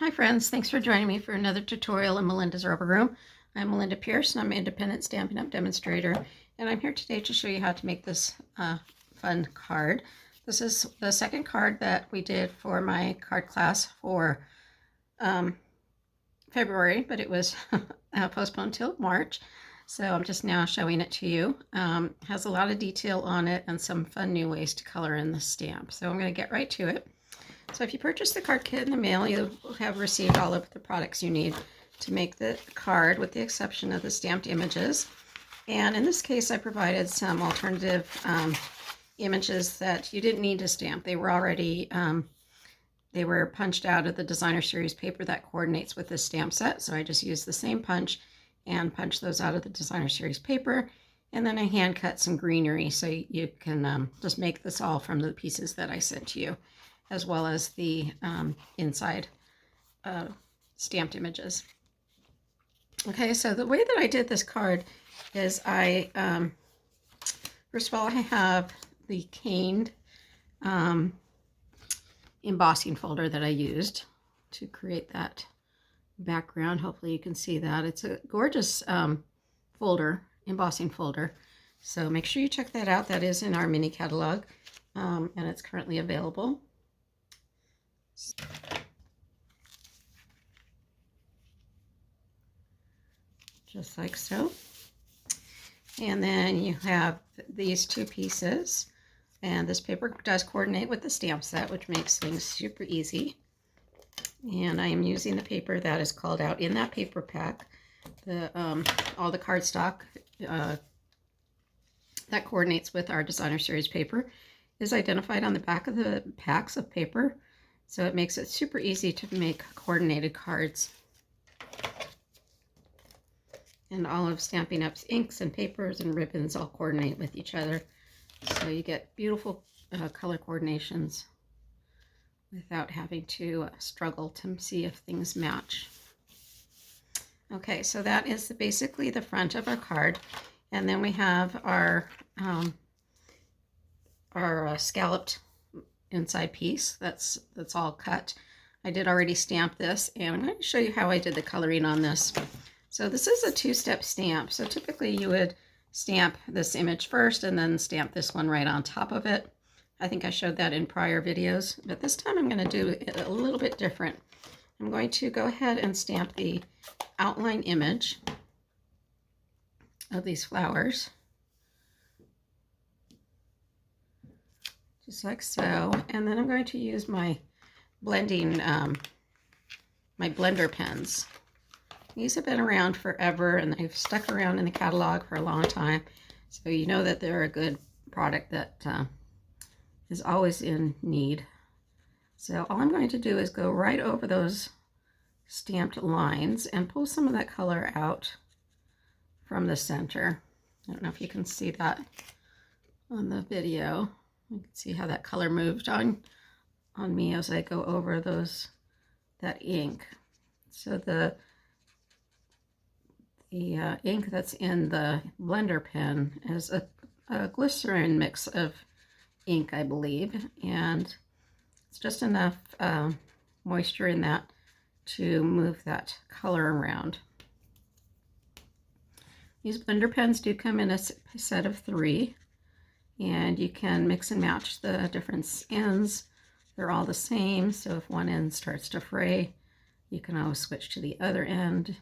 Hi friends, thanks for joining me for another tutorial in Melinda's Rubber Room. I'm Melinda Pierce and I'm an independent Stampin' Up! Demonstrator, and I'm here today to show you how to make this fun card. This is the second card that we did for my card class for February, but it was postponed till March, so I'm just now showing it to you. Has a lot of detail on it and some fun new ways to color in the stamp, so I'm going to get right to it. So if you purchase the card kit in the mail, you have received all of the products you need to make the card, with the exception of the stamped images. And in this case, I provided some alternative images that you didn't need to stamp. They were already, they were punched out of the Designer Series paper that coordinates with this stamp set. So I just used the same punch and punched those out of the Designer Series paper. And then I hand cut some greenery so you can just make this all from the pieces that I sent to you, as well as the inside stamped images. Okay, so the way that I did this card is first of all, I have the caned embossing folder that I used to create that background. Hopefully you can see that. It's a gorgeous folder, embossing folder. So make sure you check that out. That is in our mini catalog, and it's currently available. Just like so. And then you have these two pieces, and this paper does coordinate with the stamp set, which makes things super easy. And I am using the paper that is called out in that paper pack. All the cardstock that coordinates with our Designer Series paper is identified on the back of the packs of paper, so it makes it super easy to make coordinated cards. And all of Stampin' Up's inks and papers and ribbons all coordinate with each other, so you get beautiful color coordinations without having to struggle to see if things match. Okay, so that is basically the front of our card, and then we have our scalloped inside piece that's all cut. I did already stamp this, and I'm going to show you how I did the coloring on this. So this is a two-step stamp. So typically you would stamp this image first and then stamp this one right on top of it. I think I showed that in prior videos, but this time I'm going to do it a little bit different. I'm going to go ahead and stamp the outline image of these flowers, just like so. And then I'm going to use my blending, my blender pens. These have been around forever, and they've stuck around in the catalog for a long time, so you know that they're a good product that is always in need. So all I'm going to do is go right over those stamped lines and pull some of that color out from the center. I don't know if you can see that on the video. You can see how that color moved on me as I go over that ink. So the ink that's in the blender pen is a glycerin mix of ink, I believe, and it's just enough moisture in that to move that color around. These blender pens do come in a set of 3, and you can mix and match the different ends. They're all the same, so if one end starts to fray, you can always switch to the other end.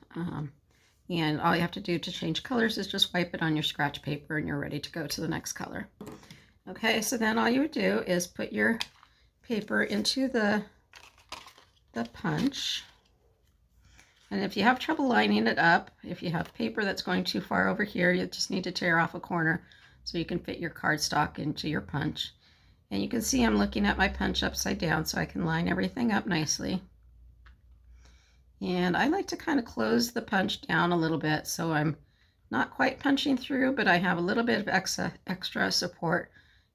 And all you have to do to change colors is just wipe it on your scratch paper and you're ready to go to the next color. Okay, so then all you would do is put your paper into the punch. And if you have trouble lining it up, if you have paper that's going too far over here, you just need to tear off a corner so you can fit your cardstock into your punch. And you can see I'm looking at my punch upside down so I can line everything up nicely. And I like to kind of close the punch down a little bit, so I'm not quite punching through, but I have a little bit of extra support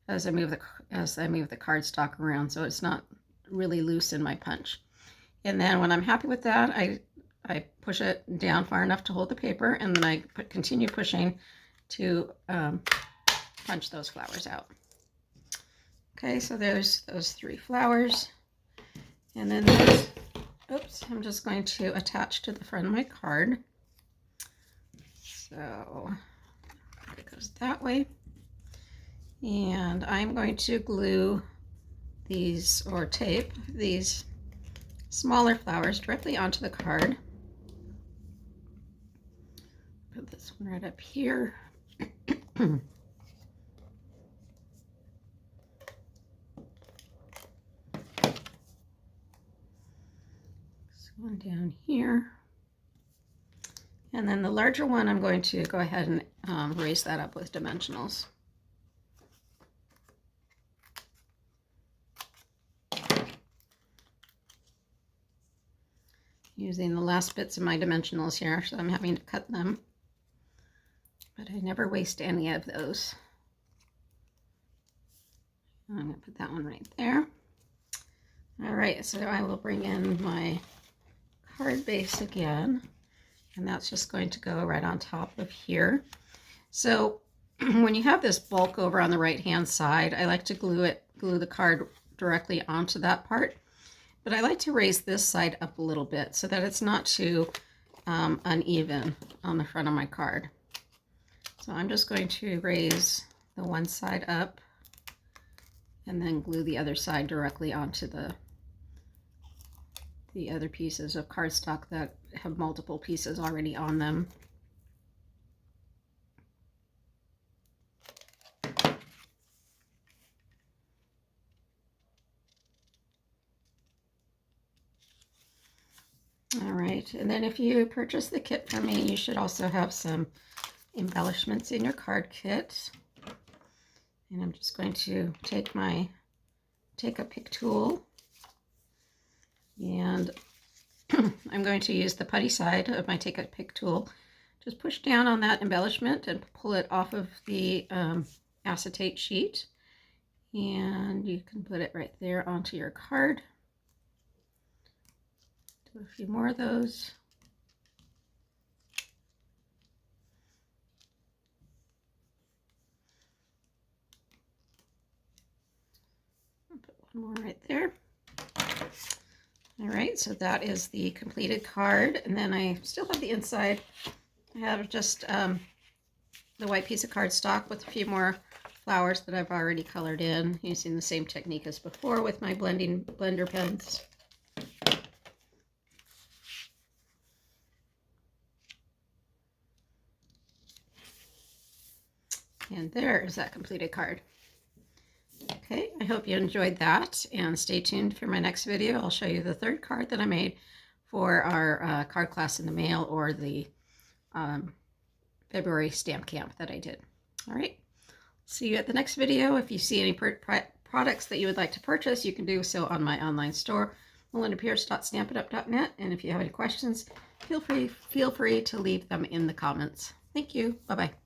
as I move the cardstock around, so it's not really loose in my punch. And then when I'm happy with that, I push it down far enough to hold the paper, and then I continue pushing to punch those flowers out. Okay, so there's those 3 flowers, and then there's Oops, I'm just going to attach to the front of my card. So it goes that way. And I'm going to glue these, or tape these smaller flowers directly onto the card. Put this one right up here. This one down here. And then the larger one, I'm going to go ahead and raise that up with dimensionals. Using the last bits of my dimensionals here, so I'm having to cut them. But I never waste any of those. I'm going to put that one right there. All right, so I will bring in my card base again. And that's just going to go right on top of here. So when you have this bulk over on the right hand side, I like to glue the card directly onto that part. But I like to raise this side up a little bit so that it's not too uneven on the front of my card. So I'm just going to raise the one side up and then glue the other side directly onto the other pieces of cardstock that have multiple pieces already on them. All right, and then if you purchase the kit from me, you should also have some embellishments in your card kit. And I'm just going to take a pick tool, and I'm going to use the putty side of my take a pick tool. Just push down on that embellishment and pull it off of the acetate sheet. And you can put it right there onto your card. Do a few more of those. I'll put one more right there. All right, so that is the completed card. And then I still have the inside. I have just the white piece of cardstock with a few more flowers that I've already colored in using the same technique as before with my blender pens. And there is that completed card. Okay, I hope you enjoyed that, and stay tuned for my next video. I'll show you the third card that I made for our card class in the mail, or the February stamp camp that I did. All right, see you at the next video. If you see any products that you would like to purchase, you can do so on my online store, melindapierce.stampitup.net. And if you have any questions, feel free to leave them in the comments. Thank you. Bye-bye.